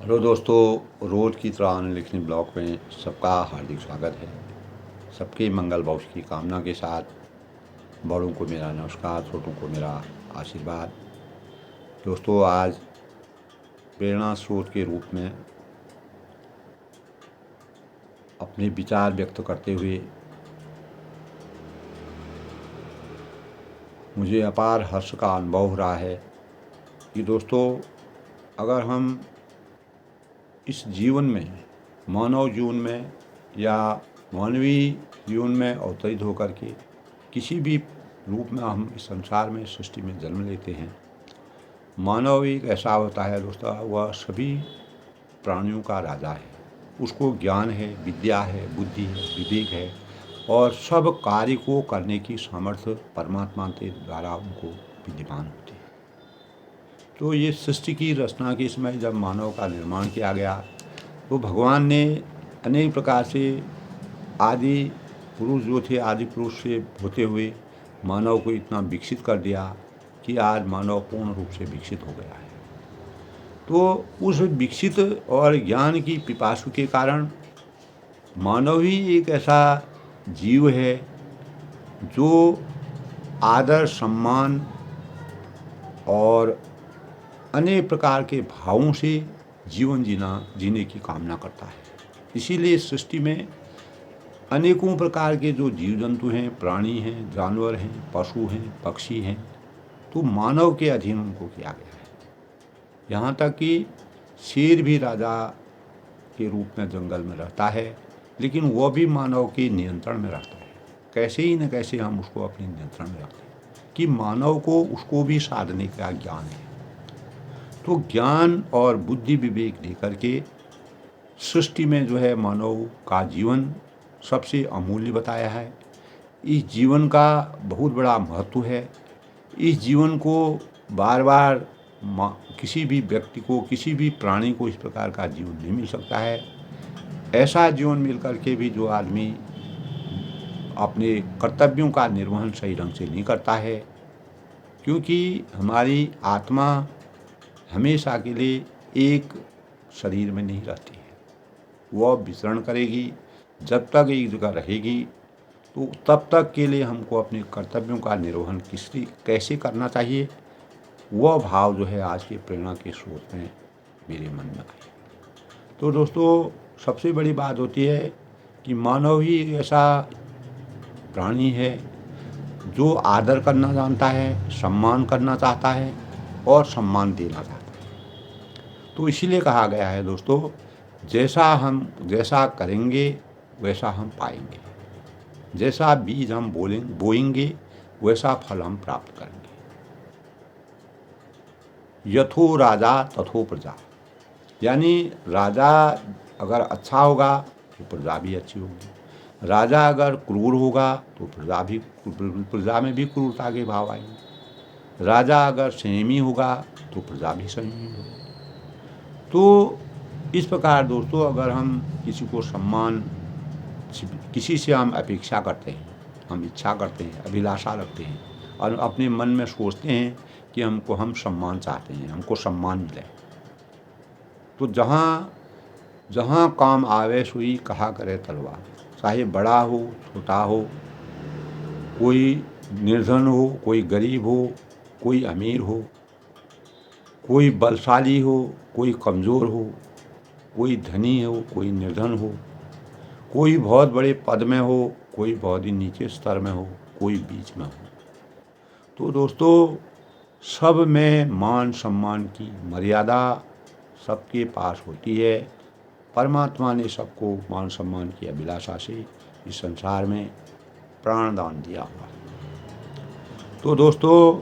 Hello दोस्तों, रोज़ की तरह अनलिखनी ब्लॉग में सबका हार्दिक स्वागत है। सबके मंगल भविष्य की कामना के साथ बड़ों को मेरा नमस्कार, छोटों को मेरा आशीर्वाद। दोस्तों, आज प्रेरणा स्रोत के रूप में अपने विचार व्यक्त करते हुए मुझे अपार हर्ष का अनुभव हो रहा है कि दोस्तों, अगर हम इस जीवन में, मानव जीवन में या मानवीय जीवन में अवतरित होकर के किसी भी रूप में हम इस संसार में, सृष्टि में जन्म लेते हैं। मानव एक ऐसा होता है दोस्तों, वह सभी प्राणियों का राजा है। उसको ज्ञान है, विद्या है, बुद्धि है, विवेक है और सब कार्य को करने की सामर्थ्य परमात्मा के द्वारा उनको विद्यमान होती है। तो ये सृष्टि की रचना के समय जब मानव का निर्माण किया गया तो भगवान ने अनेक प्रकार से आदि पुरुष जो थे, आदि पुरुष से होते हुए मानव को इतना विकसित कर दिया कि आज मानव पूर्ण रूप से विकसित हो गया है। तो उस विकसित और ज्ञान की पिपासु के कारण मानव ही एक ऐसा जीव है जो आदर, सम्मान और अनेक प्रकार के भावों से जीवन जीने की कामना करता है। इसीलिए सृष्टि में अनेकों प्रकार के जो जीव जंतु हैं, प्राणी हैं, जानवर हैं, पशु हैं, पक्षी हैं, तो मानव के अधीन उनको किया गया है। यहाँ तक कि शेर भी राजा के रूप में जंगल में रहता है, लेकिन वह भी मानव के नियंत्रण में रहता है। कैसे ही न कैसे हम उसको अपने नियंत्रण में रखते हैं कि मानव को उसको भी साधने का ज्ञान है। तो ज्ञान और बुद्धि विवेक लेकर के सृष्टि में जो है मानव का जीवन सबसे अमूल्य बताया है। इस जीवन का बहुत बड़ा महत्व है। इस जीवन को बार बार किसी भी व्यक्ति को, किसी भी प्राणी को इस प्रकार का जीवन नहीं मिल सकता है। ऐसा जीवन मिल करके भी जो आदमी अपने कर्तव्यों का निर्वहन सही ढंग से नहीं करता है, क्योंकि हमारी आत्मा हमेशा के लिए एक शरीर में नहीं रहती है। वह विचरण करेगी। जब तक एक जगह रहेगी तो तब तक के लिए हमको अपने कर्तव्यों का निर्वहन कैसे करना चाहिए, वह भाव जो है आज के प्रेरणा के स्रोत में मेरे मन में आई। तो दोस्तों, सबसे बड़ी बात होती है कि मानव ही एक ऐसा प्राणी है जो आदर करना जानता है, सम्मान करना चाहता है और सम्मान देना चाहता है। तो इसीलिए कहा गया है दोस्तों, जैसा करेंगे वैसा हम पाएंगे। जैसा बीज हम बोएंगे वैसा फल हम प्राप्त करेंगे। यथो राजा तथो प्रजा, यानी राजा अगर अच्छा होगा तो प्रजा भी अच्छी होगी। राजा अगर क्रूर होगा तो प्रजा में भी क्रूरता के भाव आएंगे। राजा अगर संयमी होगा तो प्रजा भी संयमी होगी। तो इस प्रकार दोस्तों, अगर हम किसी को सम्मान, किसी से हम अपेक्षा करते हैं, हम इच्छा करते हैं, अभिलाषा रखते हैं और अपने मन में सोचते हैं कि हम सम्मान चाहते हैं, हमको सम्मान मिले, तो जहाँ जहाँ काम आवे सुई कहा करे तलवार। चाहे बड़ा हो, छोटा हो, कोई निर्धन हो, कोई गरीब हो, कोई अमीर हो, कोई बलशाली हो, कोई कमज़ोर हो, कोई धनी हो, कोई निर्धन हो, कोई बहुत बड़े पद में हो, कोई बहुत ही नीचे स्तर में हो, कोई बीच में हो। तो दोस्तों, सब में मान सम्मान की मर्यादा सबके पास होती है। परमात्मा ने सबको मान सम्मान की अभिलाषा से इस संसार में प्राणदान दिया हुआ। तो दोस्तों,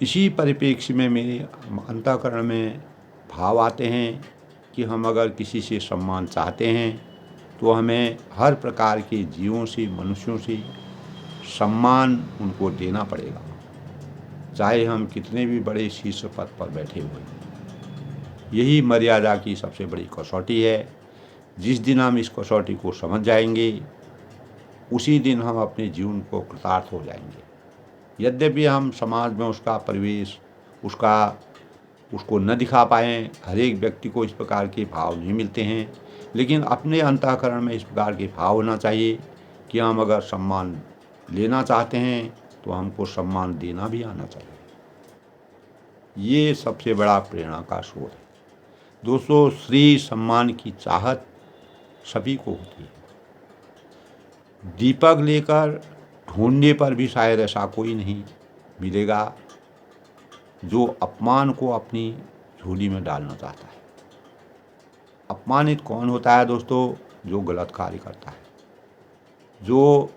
इसी परिप्रेक्ष्य में मेरे अंतःकरण में भाव आते हैं कि हम अगर किसी से सम्मान चाहते हैं तो हमें हर प्रकार के जीवों से, मनुष्यों से सम्मान उनको देना पड़ेगा, चाहे हम कितने भी बड़े शीर्ष पद पर बैठे हुए हैं। यही मर्यादा की सबसे बड़ी कसौटी है। जिस दिन हम इस कसौटी को समझ जाएंगे उसी दिन हम अपने जीवन को कृतार्थ हो जाएंगे। यद्यपि हम समाज में उसका परिवेश, उसका उसको न दिखा पाएँ। हर एक व्यक्ति को इस प्रकार के भाव नहीं मिलते हैं, लेकिन अपने अंतःकरण में इस प्रकार के भाव होना चाहिए कि हम अगर सम्मान लेना चाहते हैं तो हमको सम्मान देना भी आना चाहिए। ये सबसे बड़ा प्रेरणा का स्रोत है। दोस्तों, श्री सम्मान की चाहत सभी को होती है। दीपक लेकर ढूंढने पर भी शायद ऐसा कोई नहीं मिलेगा जो अपमान को अपनी झोली में डालना चाहता है। अपमानित कौन होता है दोस्तों? जो गलत कार्य करता है, जो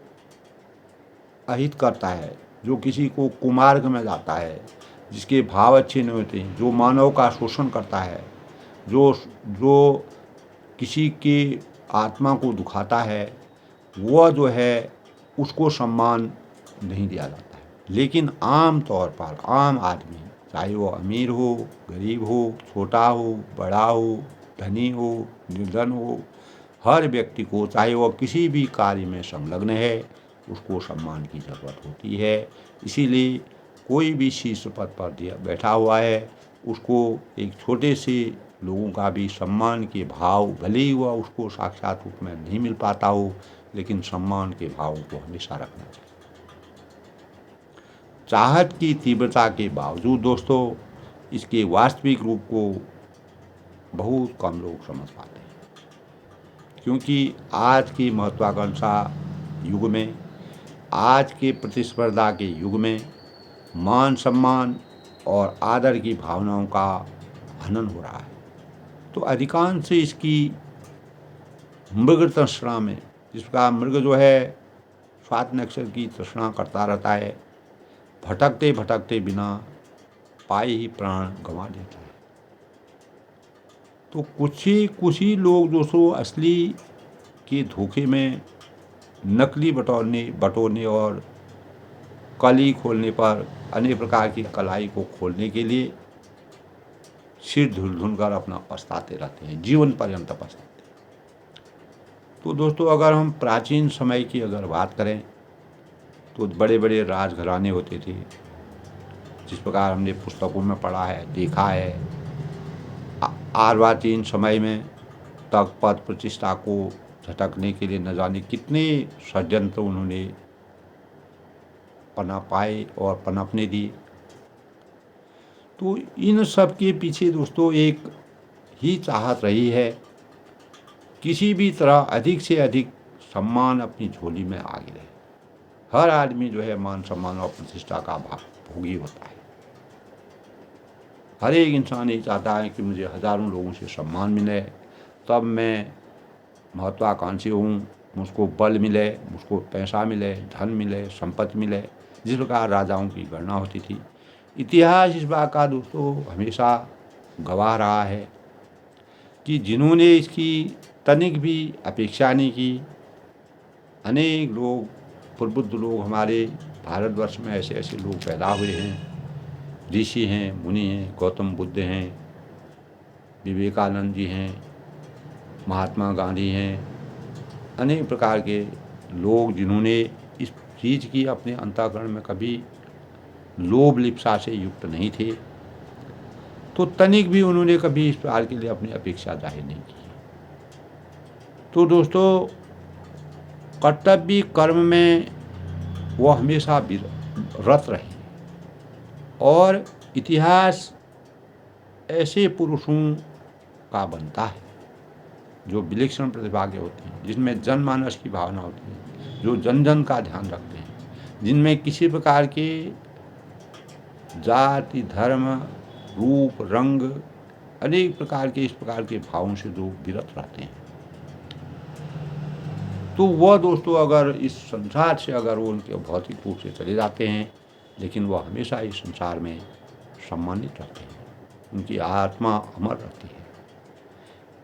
अहित करता है, जो किसी को कुमार्ग में लाता है, जिसके भाव अच्छे नहीं होते, जो मानव का शोषण करता है, जो जो किसी की आत्मा को दुखाता है, वह जो है उसको सम्मान नहीं दिया जाता है। लेकिन आम तौर पर आम आदमी, चाहे वो अमीर हो, गरीब हो, छोटा हो, बड़ा हो, धनी हो, निर्धन हो, हर व्यक्ति को, चाहे वह किसी भी कार्य में संलग्न है, उसको सम्मान की ज़रूरत होती है। इसीलिए कोई भी शीर्ष पद पर बैठा हुआ है, उसको एक छोटे से लोगों का भी सम्मान के भाव, भले ही वह उसको साक्षात रूप में नहीं मिल पाता हो, लेकिन सम्मान के भाव को हमेशा रखना चाहिए। चाहत की तीव्रता के बावजूद दोस्तों इसके वास्तविक रूप को बहुत कम लोग समझ पाते हैं, क्योंकि आज की महत्वाकांक्षा युग में, आज के प्रतिस्पर्धा के युग में मान सम्मान और आदर की भावनाओं का हनन हो रहा है। तो अधिकांश से इसकी मृग तृष्णा में, जिसका मृग जो है स्वाद नक्षत्र की तृष्णा करता रहता है, भटकते भटकते बिना पाए ही प्राण गंवा देता है। तो कुछ ही लोग दोस्तों असली के धोखे में नकली बटोरने और कली खोलने पर अनेक प्रकार की कलाई को खोलने के लिए सिर धुल कर अपना पछताते रहते हैं, जीवन पर्यंत पछताते हैं। तो दोस्तों, अगर हम प्राचीन समय की अगर बात करें तो बड़े बड़े राजघराने होते थे, जिस प्रकार हमने पुस्तकों में पढ़ा है, देखा है। अर्वाचीन समय में तक पद प्रतिष्ठा को झटकने के लिए न जाने कितने षड्यंत्र उन्होंने पाए और पनपने दिए। तो इन सब के पीछे दोस्तों एक ही चाहत रही है, किसी भी तरह अधिक से अधिक सम्मान अपनी झोली में आ गिरे। हर आदमी जो है मान सम्मान और प्रतिष्ठा का भोगी होता है। हर एक इंसान ये चाहता है कि मुझे हजारों लोगों से सम्मान मिले, तब मैं महत्वाकांक्षी हूँ, मुझको बल मिले, मुझको पैसा मिले, धन मिले, संपत्ति मिले, जिस प्रकार राजाओं की गणना होती थी। इतिहास इस बात का दोस्तों हमेशा गवाह रहा है कि जिन्होंने इसकी तनिक भी अपेक्षा नहीं की, अनेक लोग, प्रबुद्ध लोग हमारे भारतवर्ष में ऐसे ऐसे लोग पैदा हुए हैं। ऋषि हैं, मुनि हैं, गौतम बुद्ध हैं, विवेकानंद जी हैं, महात्मा गांधी हैं, अनेक प्रकार के लोग जिन्होंने इस चीज़ की अपने अंतःकरण में कभी लोभ लिप्सा से युक्त नहीं थे, तो तनिक भी उन्होंने कभी इस प्रकार के लिए अपनी अपेक्षा जाहिर नहीं की। तो दोस्तों, कर्तव्य कर्म में वो हमेशा रत रहे और इतिहास ऐसे पुरुषों का बनता है जो विलक्षण प्रतिभा के होते हैं, जिनमें जनमानस की भावना होती है, जो जन जन का ध्यान रखते हैं, जिनमें किसी प्रकार के जाति, धर्म, रूप, रंग, अनेक प्रकार के इस प्रकार के भावों से जो विरत रहते हैं। तो वह दोस्तों अगर इस संसार से अगर वो उनके भौतिक रूप से चले जाते हैं, लेकिन वह हमेशा इस संसार में सम्मानित रहते हैं, उनकी आत्मा अमर रहती है।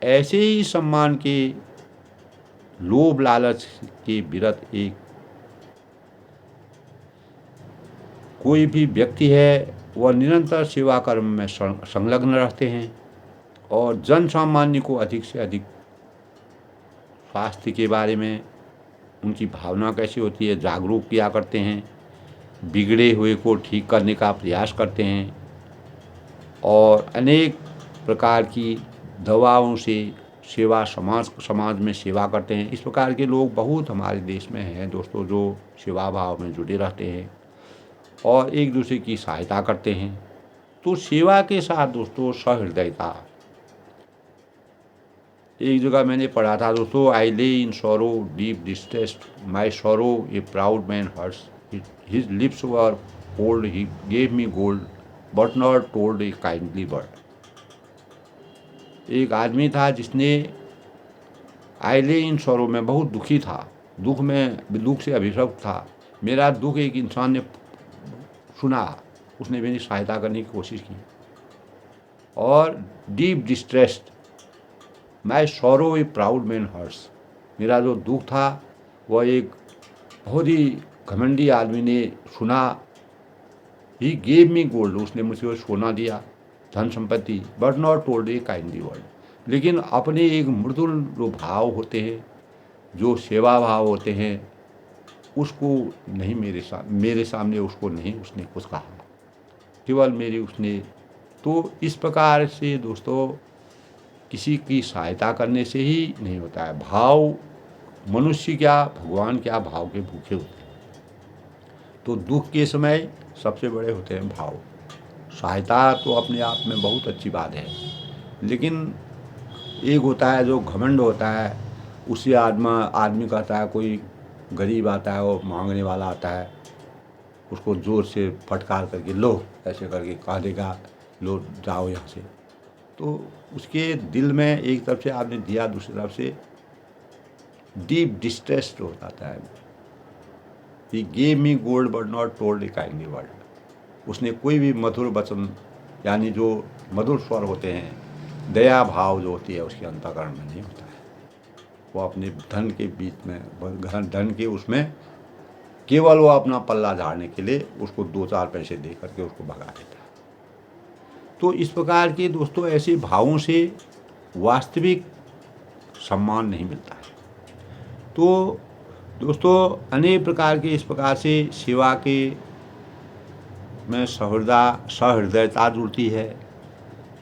ऐसे ही सम्मान के लोभ लालच के विरत एक कोई भी व्यक्ति है, वह निरंतर सेवा कर्म में संलग्न रहते हैं और जन सामान्य को अधिक से अधिक स्वास्थ्य के बारे में उनकी भावना कैसी होती है जागरूक किया करते हैं, बिगड़े हुए को ठीक करने का प्रयास करते हैं, और अनेक प्रकार की दवाओं से समाज में सेवा करते हैं। इस प्रकार के लोग बहुत हमारे देश में हैं दोस्तों, जो सेवा भाव में जुड़े रहते हैं और एक दूसरे की सहायता करते हैं। तो सेवा के साथ दोस्तों सहृदयता। एक जगह मैंने पढ़ा था दोस्तों, I lay in sorrow deep distressed, my sorrow a proud man hurts, his lips were cold, he gave me gold but not told a kindly word. एक आदमी था जिसने आई ले इन सॉरो में बहुत दुखी था, दुख से अभिभूत था। मेरा दुख एक इंसान ने सुना, उसने मेरी सहायता करने की कोशिश की। और deep distressed my sorrow a proud man hurts, मेरा जो दुख था वह एक बहुत ही घमंडी आदमी ने सुना। ही गेव मी गोल्ड, उसने मुझे सोना दिया, धन संपत्ति, but not told a kindly word, लेकिन अपने एक मृदुल जो भाव होते हैं, जो सेवा भाव होते हैं, उसको नहीं मेरे सामने उसको नहीं उसने कुछ कहा, केवल मेरी उसने। तो इस प्रकार से दोस्तों किसी की सहायता करने से ही नहीं होता है। भाव, मनुष्य क्या भगवान क्या भाव के भूखे होते हैं। तो दुख के समय सबसे बड़े होते हैं भाव। सहायता तो अपने आप में बहुत अच्छी बात है, लेकिन एक होता है जो घमंड होता है, उसी आदमी कहता है, कोई गरीब आता है और मांगने वाला आता है, उसको ज़ोर से फटकार करके लो ऐसे करके कह देगा, लो जाओ यहाँ से। तो उसके दिल में एक तरफ से आपने दिया, दूसरी तरफ से डीप डिस्ट्रेस्ड हो जाता है। ही gave me gold but not told a kindly word, उसने कोई भी मधुर वचन, यानी जो मधुर स्वर होते हैं, दया भाव जो होती है उसके अंतःकरण में नहीं होता है। वो अपने धन के बीच में, धन के उसमें केवल वो अपना पल्ला झाड़ने के लिए उसको 2-4 पैसे दे करके उसको भगा देता है। तो इस प्रकार के दोस्तों ऐसे भावों से वास्तविक सम्मान नहीं मिलता है। तो दोस्तों अनेक प्रकार के इस प्रकार से सेवा के में सहृदयता जुड़ती है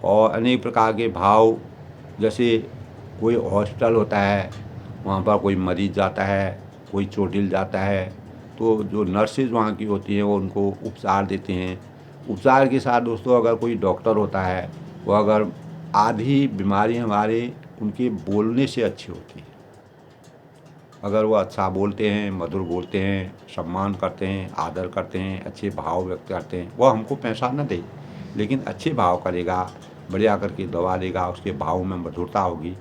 और अनेक प्रकार के भाव, जैसे कोई हॉस्पिटल होता है, वहाँ पर कोई मरीज जाता है, कोई चोटिल जाता है, तो जो नर्सेज वहाँ की होती हैं वो उनको उपचार देते हैं। उपचार के साथ दोस्तों अगर कोई डॉक्टर होता है, वो अगर आधी बीमारी हमारे उनके बोलने से अच्छी होती है। अगर वो अच्छा बोलते हैं, मधुर बोलते हैं, सम्मान करते हैं, आदर करते हैं, अच्छे भाव व्यक्त करते हैं, वो हमको पैसा न दे लेकिन अच्छे भाव करेगा, बढ़िया करके दवा देगा, उसके भाव में मधुरता होगी,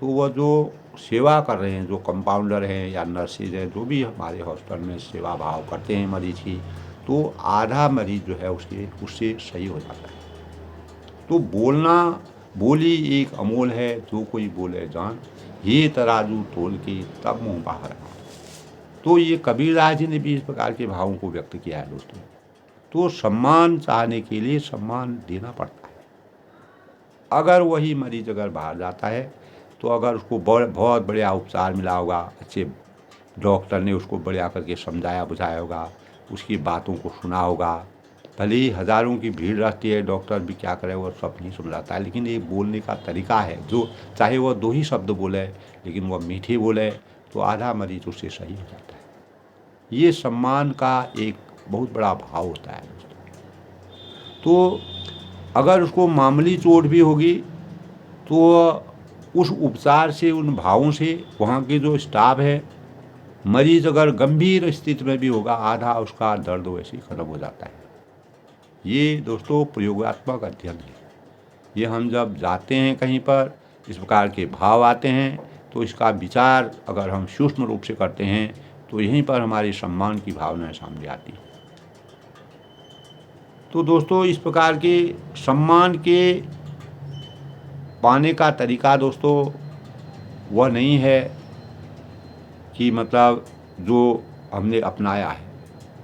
तो वह जो सेवा कर रहे हैं, जो कंपाउंडर हैं या नर्सेज हैं, जो भी हमारे हॉस्पिटल में सेवा भाव करते हैं मरीज की, तो आधा मरीज जो है उससे सही हो जाता है। तो बोली एक अमोल है, जो कोई बोले जान, ये तराजू तोल के तब मुँह बाहर आ। तो ये कबीरदास जी ने भी इस प्रकार के भावों को व्यक्त किया है दोस्तों। तो सम्मान चाहने के लिए सम्मान देना पड़ता है। अगर वही मरीज अगर बाहर जाता है, तो अगर उसको बहुत बढ़िया उपचार मिला होगा, अच्छे डॉक्टर ने उसको बढ़िया करके समझाया बुझाया होगा, उसकी बातों को सुना होगा, भले ही हज़ारों की भीड़ रहती है, डॉक्टर भी क्या करे, वो सब नहीं समझाता है, लेकिन एक बोलने का तरीका है, जो चाहे वह 2 ही शब्द बोले लेकिन वह मीठे बोले, तो आधा मरीज उससे सही हो जाता है। ये सम्मान का एक बहुत बड़ा भाव होता है दोस्तों। तो अगर उसको मामूली चोट भी होगी, तो उस उपचार से, उन भावों से वहाँ के जो स्टाफ है, मरीज अगर गंभीर स्थिति में भी होगा, आधा उसका दर्द वैसे ही खत्म हो जाता है। ये दोस्तों प्रयोगात्मक अध्ययन है। ये हम जब जाते हैं कहीं पर, इस प्रकार के भाव आते हैं, तो इसका विचार अगर हम सूक्ष्म रूप से करते हैं, तो यहीं पर हमारी सम्मान की भावना सामने आती है। तो दोस्तों इस प्रकार के सम्मान के पाने का तरीका दोस्तों वह नहीं है कि मतलब जो हमने अपनाया है।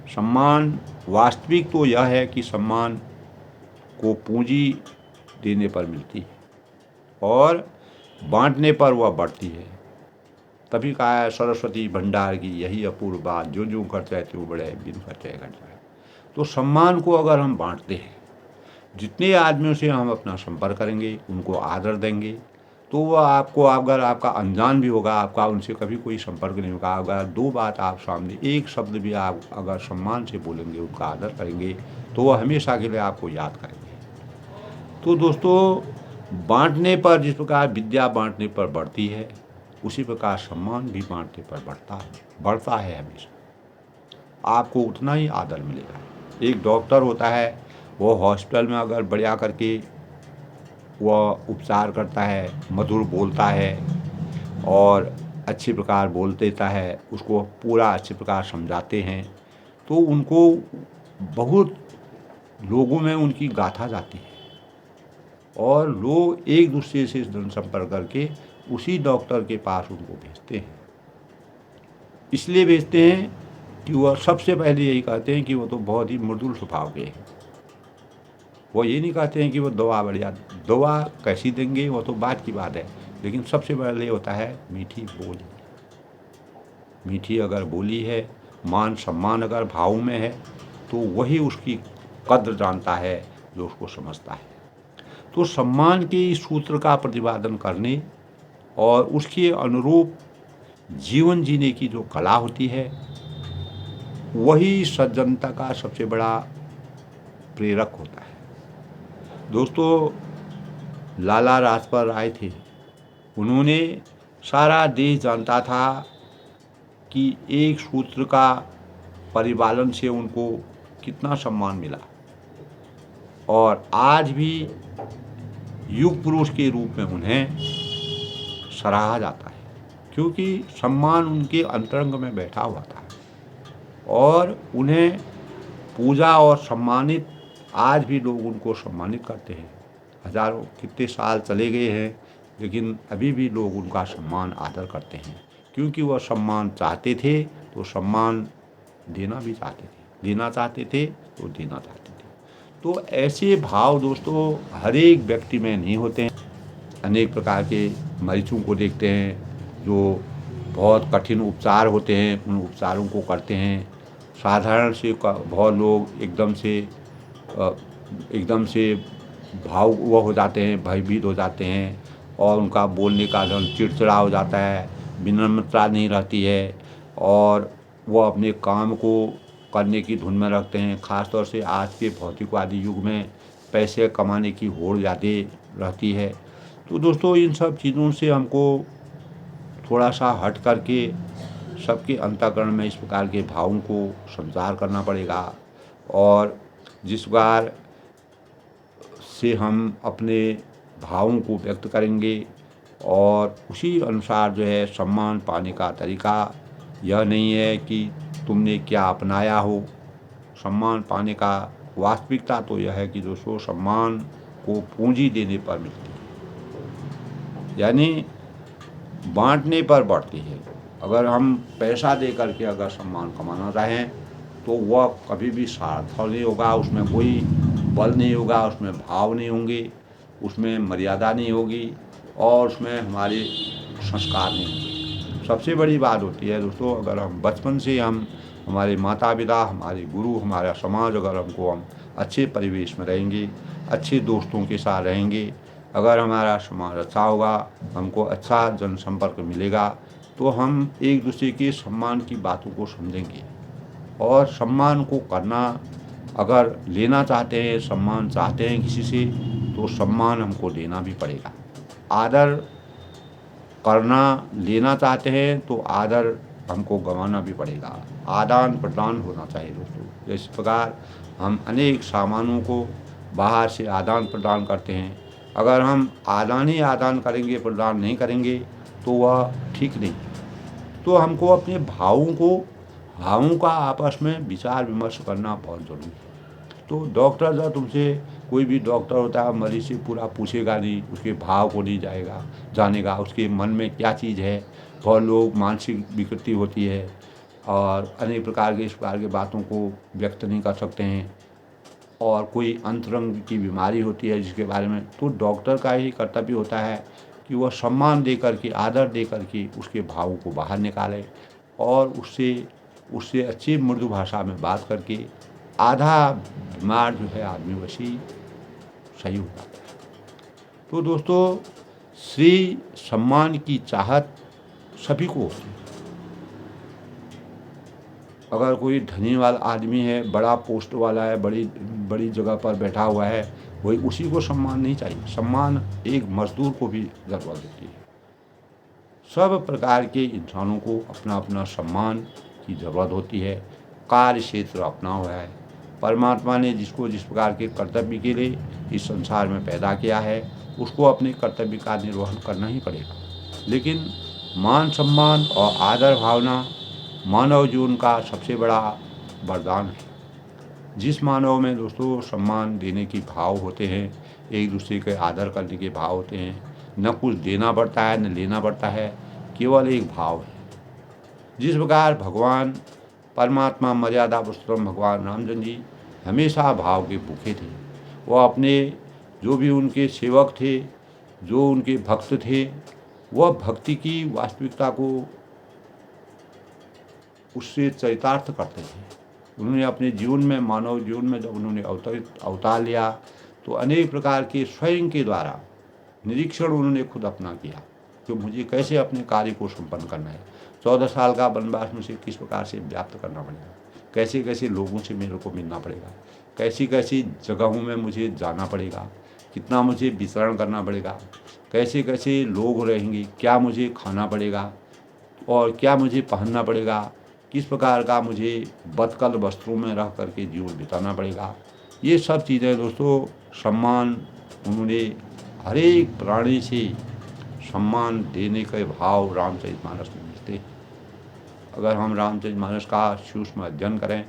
सम्मान वास्तविक तो यह है कि सम्मान को पूंजी देने पर मिलती है और बांटने पर वह बढ़ती है। तभी कहा है सरस्वती भंडार की यही अपूर्व बात, जो जो करते हैं वो बड़े, बिन खर्चे घट जाए। तो सम्मान को अगर हम बांटते हैं, जितने आदमियों से हम अपना संपर्क करेंगे, उनको आदर देंगे, तो वो आपको, अगर आपका अनजान भी होगा, आपका उनसे कभी कोई संपर्क नहीं होगा, अगर 2 बात आप सामने, एक शब्द भी आप अगर सम्मान से बोलेंगे, उनका आदर करेंगे, तो वो हमेशा के लिए आपको याद करेंगे। तो दोस्तों, बाँटने पर, जिस प्रकार विद्या बाँटने पर बढ़ती है, उसी प्रकार सम्मान भी बाँटने पर बढ़ता है हमेशा। आपको उतना ही आदर मिलेगा। एक डॉक्टर होता है, वो हॉस्पिटल में अगर बढ़िया करके वह उपचार करता है, मधुर बोलता है और अच्छे प्रकार बोल देता है, उसको पूरा अच्छे प्रकार समझाते हैं, तो उनको बहुत लोगों में उनकी गाथा जाती है और लोग एक दूसरे से जनसंपर्क करके उसी डॉक्टर के पास उनको भेजते हैं। इसलिए भेजते हैं कि वह सबसे पहले यही कहते हैं कि वो तो बहुत ही मृदुल स्वभाव के हैं। वो ये नहीं कहते हैं कि वो दवा बढ़िया, दवा कैसी देंगे वो तो बात की बात है, लेकिन सबसे पहले होता है मीठी बोली। मीठी अगर बोली है, मान सम्मान अगर भाव में है, तो वही उसकी कद्र जानता है जो उसको समझता है। तो सम्मान के इस सूत्र का प्रतिपादन करने और उसके अनुरूप जीवन जीने की जो कला होती है, वही सज्जनता का सबसे बड़ा प्रेरक होता है। दोस्तों, लाला लाजपत राय थे, उन्होंने, सारा देश जानता था कि एक सूत्र का परिपालन से उनको कितना सम्मान मिला, और आज भी युग पुरुष के रूप में उन्हें सराहा जाता है, क्योंकि सम्मान उनके अंतरंग में बैठा हुआ था और उन्हें पूजा और सम्मानित, आज भी लोग उनको सम्मानित करते हैं। हजारों कितने साल चले गए हैं, लेकिन अभी भी लोग उनका सम्मान आदर करते हैं, क्योंकि वह सम्मान चाहते थे तो सम्मान देना भी चाहते थे, देना चाहते थे तो देना चाहते थे। तो ऐसे भाव दोस्तों हर एक व्यक्ति में नहीं होते हैं। अनेक प्रकार के मरीजों को देखते हैं जो बहुत कठिन उपचार होते हैं, उन उपचारों को करते हैं। साधारण से बहुत लोग एकदम से भाव वो हो जाते हैं, भयभीत हो जाते हैं और उनका बोलने का ढंग चिड़चिड़ा हो जाता है, विनम्रता नहीं रहती है और वो अपने काम को करने की धुन में रखते हैं। ख़ास तौर से आज के भौतिकवादी युग में पैसे कमाने की होड़ ज़्यादा रहती है। तो दोस्तों, इन सब चीज़ों से हमको थोड़ा सा हट करके सबके अंतःकरण में इस प्रकार के भावों को संचार करना पड़ेगा, और जिस प्रकार से हम अपने भावों को व्यक्त करेंगे और उसी अनुसार जो है सम्मान पाने का तरीका यह नहीं है कि तुमने क्या अपनाया हो। सम्मान पाने का वास्तविकता तो यह है कि दोस्तों, सम्मान को पूंजी देने पर मिलती है, यानी बांटने पर बढ़ती है। अगर हम पैसा दे करके अगर सम्मान कमाना चाहें तो वह कभी भी सार्थक नहीं होगा, उसमें कोई बल नहीं होगा, उसमें भाव नहीं होंगे, उसमें मर्यादा नहीं होगी और उसमें हमारे संस्कार नहीं होंगे। सबसे बड़ी बात होती है दोस्तों, अगर हम बचपन से हम, हमारे माता पिता, हमारे गुरु, हमारा समाज, अगर हम अच्छे परिवेश में रहेंगे, अच्छे दोस्तों के साथ रहेंगे, अगर हमारा समाज अच्छा होगा, हमको अच्छा जनसंपर्क मिलेगा, तो हम एक दूसरे के सम्मान की बातों को समझेंगे और सम्मान को करना, अगर लेना चाहते हैं, सम्मान चाहते हैं किसी से, तो सम्मान हमको देना भी पड़ेगा। आदर करना, लेना चाहते हैं तो आदर हमको गंवाना भी पड़ेगा। आदान प्रदान होना चाहिए दोस्तों। इस प्रकार हम अनेक सामानों को बाहर से आदान प्रदान करते हैं, अगर हम आदान ही आदान करेंगे, प्रदान नहीं करेंगे, तो वह ठीक नहीं। तो हमको अपने भावों का आपस में विचार विमर्श करना बहुत ज़रूरी है। तो डॉक्टर जब तुमसे, कोई भी डॉक्टर होता है, मरीज से पूरा पूछेगा नहीं, उसके भाव को नहीं जानेगा उसके मन में क्या चीज़ है। बहुत लोग मानसिक विकृति होती है और अनेक प्रकार के इस प्रकार की बातों को व्यक्त नहीं कर सकते हैं, और कोई अंतरंग की बीमारी होती है जिसके बारे में, तो डॉक्टर का ही कर्तव्य होता है कि वह सम्मान दे करके, आदर दे करके उसके भावों को बाहर निकाले और उससे अच्छी मृदु भाषा में बात करके आधा बीमार जो है आदमी वैसे ही सही हो जाता है। तो दोस्तों, श्री सम्मान की चाहत सभी को होती है। अगर कोई धनी वाला आदमी है, बड़ा पोस्ट वाला है, बड़ी बड़ी जगह पर बैठा हुआ है, वही उसी को सम्मान नहीं चाहिए। सम्मान एक मजदूर को भी ज़रूरत होती है। सब प्रकार के इंसानों को अपना अपना सम्मान की ज़रूरत होती है। कार्य क्षेत्र अपना हुआ है। परमात्मा ने जिसको जिस प्रकार के कर्तव्य के लिए इस संसार में पैदा किया है, उसको अपने कर्तव्य का निर्वहन करना ही पड़ेगा। लेकिन मान सम्मान और आदर भावना मानव जीवन का सबसे बड़ा वरदान है। जिस मानव में दोस्तों सम्मान देने की भाव होते हैं, एक दूसरे के आदर करने के भाव होते हैं, न कुछ देना पड़ता है न लेना पड़ता है, केवल एक भाव है। जिस प्रकार भगवान परमात्मा मर्यादा पुरुषोत्तम भगवान रामचंद्र जी हमेशा भाव के भूखे थे। वह अपने जो भी उनके सेवक थे, जो उनके भक्त थे, वह भक्ति की वास्तविकता को उससे चरितार्थ करते थे। उन्होंने अपने जीवन में, मानव जीवन में जब उन्होंने अवतार लिया, तो अनेक प्रकार के स्वयं के द्वारा निरीक्षण उन्होंने खुद अपना किया कि मुझे कैसे अपने कार्य को संपन्न करना है। 14 साल का वनवास मुझे किस प्रकार से व्याप्त करना पड़ेगा, कैसे कैसे लोगों से मेरे को मिलना पड़ेगा, कैसी कैसी जगहों में मुझे जाना पड़ेगा, कितना मुझे विचरण करना पड़ेगा, कैसे कैसे लोग रहेंगे, क्या मुझे खाना पड़ेगा और क्या मुझे पहनना पड़ेगा, किस प्रकार का मुझे बदकल वस्त्रों में रह करके जीवन बिताना पड़ेगा। ये सब चीज़ें दोस्तों, सम्मान उन्होंने हर एक प्राणी से सम्मान देने के भाव रामचरितमानस में मिलते हैं। अगर हम रामचरितमानस का सूक्ष्म अध्ययन करें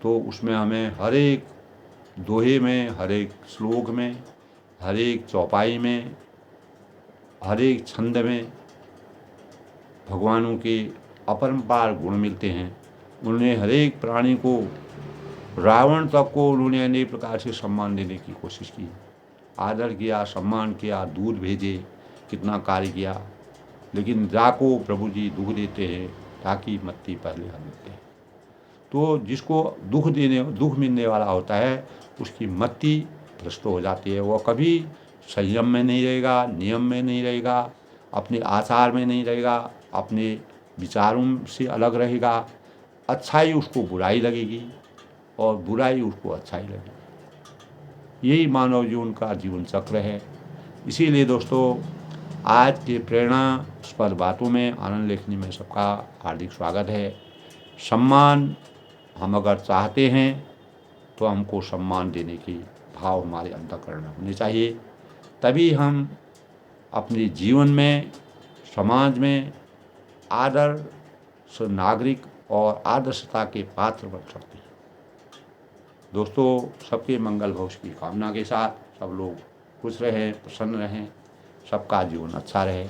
तो उसमें हमें हर एक दोहे में, हर एक श्लोक में, हर एक चौपाई में, हर एक छंद में भगवानों के अपरंपार गुण मिलते हैं। उन्होंने हर एक प्राणी को, रावण तक को उन्होंने अनेक प्रकार से सम्मान देने की कोशिश की, आदर किया, सम्मान किया, दूध भेजे, कितना कार्य किया। लेकिन जाको प्रभु जी दुख देते हैं, ताकि मत्ती पहले हम देते हैं। तो जिसको दुख मिलने वाला होता है, उसकी मत्ती भ्रष्ट हो जाती है। वह कभी संयम में नहीं रहेगा, नियम में नहीं रहेगा, अपने आचार में नहीं रहेगा, अपने विचारों से अलग रहेगा। अच्छाई उसको बुराई लगेगी और बुराई उसको अच्छाई लगेगी। यही मानव जीवन का जीवन चक्र है। इसीलिए दोस्तों, आज के प्रेरणास्पद बातों में आनंद लेखनी में सबका हार्दिक स्वागत है। सम्मान हम अगर चाहते हैं तो हमको सम्मान देने के भाव हमारे अंतःकरण में होने चाहिए। तभी हम अपने जीवन में, समाज में आदर्श नागरिक और आदर्शता के पात्र बन सकते हैं। दोस्तों, सबके मंगल भविष्य की कामना के साथ सब लोग खुश रहें, प्रसन्न रहें, सबका जीवन अच्छा रहे।